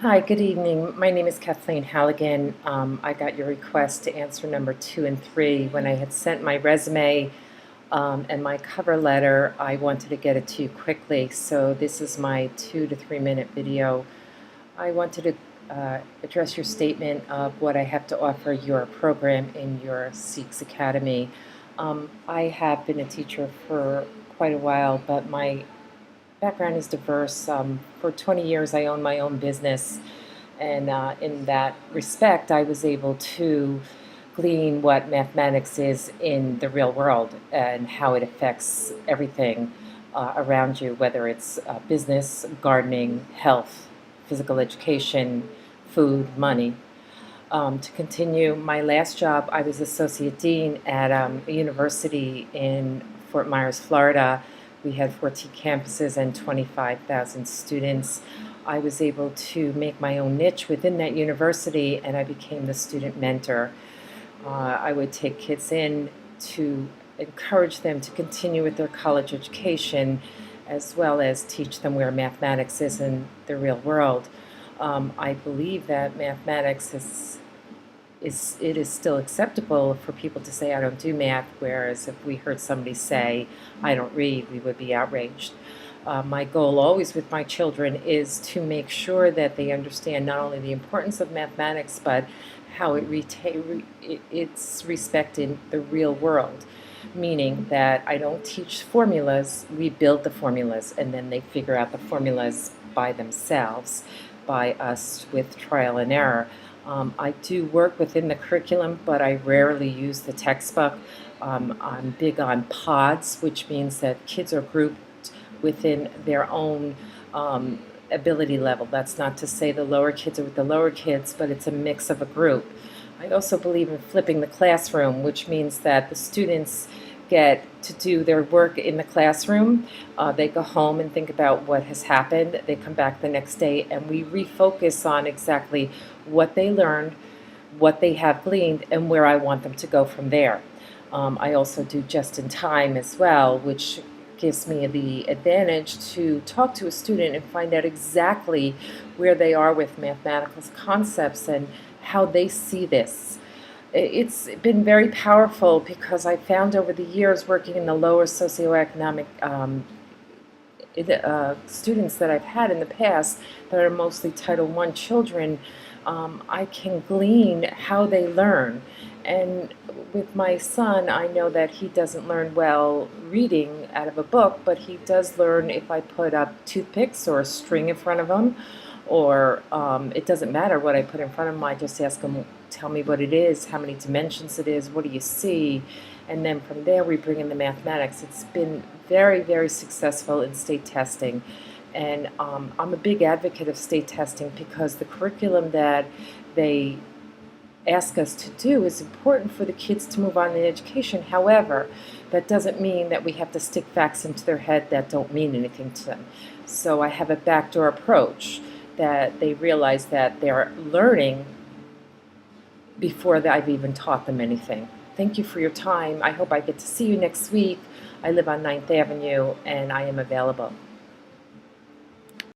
Hi, good evening. My name is Kathleen Halligan. I got your request to answer number 2 and 3. When I had sent my resume and my cover letter, I wanted to get it to you quickly. So this is my 2 to 3 minute video. I wanted to address your statement of what I have to offer your program in your SEEQS Academy. I have been a teacher for quite a while, but my background is diverse. For 20 years, I owned my own business, and in that respect, I was able to glean what mathematics is in the real world and how it affects everything around you, whether it's business, gardening, health, physical education, food, money. To continue, my last job, I was associate dean at a university in Fort Myers, Florida. We had 14 campuses and 25,000 students. I was able to make my own niche within that university, and I became the student mentor. I would take kids in to encourage them to continue with their college education, as well as teach them where mathematics is in the real world. I believe that mathematics it is still acceptable for people to say I don't do math, whereas if we heard somebody say I don't read, we would be outraged. My goal always with my children is to make sure that they understand not only the importance of mathematics, but how it's respect in the real world, meaning that I don't teach formulas, we build the formulas, and then they figure out the formulas by themselves, by us with trial and error. I do work within the curriculum, but I rarely use the textbook. I'm big on pods, which means that kids are grouped within their own ability level. That's not to say the lower kids are with the lower kids, but it's a mix of a group. I also believe in flipping the classroom, which means that the students get to do their work in the classroom. They go home and think about what has happened. They come back the next day and we refocus on exactly what they learned, what they have gleaned, and where I want them to go from there. I also do just in time as well, which gives me the advantage to talk to a student and find out exactly where they are with mathematical concepts and how they see this. It's been very powerful because I found over the years working in the lower socioeconomic students that I've had in the past that are mostly Title I children, I can glean how they learn. And with my son, I know that he doesn't learn well reading out of a book, but he does learn if I put up toothpicks or a string in front of him, or it doesn't matter what I put in front of him. I just ask him, tell me what it is, how many dimensions it is, what do you see? And then from there we bring in the mathematics. It's been very, very successful in state testing. And I'm a big advocate of state testing because the curriculum that they ask us to do is important for the kids to move on in education. However, that doesn't mean that we have to stick facts into their head that don't mean anything to them. So I have a backdoor approach that they realize that they're learning before I've even taught them anything. Thank you for your time. I hope I get to see you next week. I live on 9th Avenue and I am available.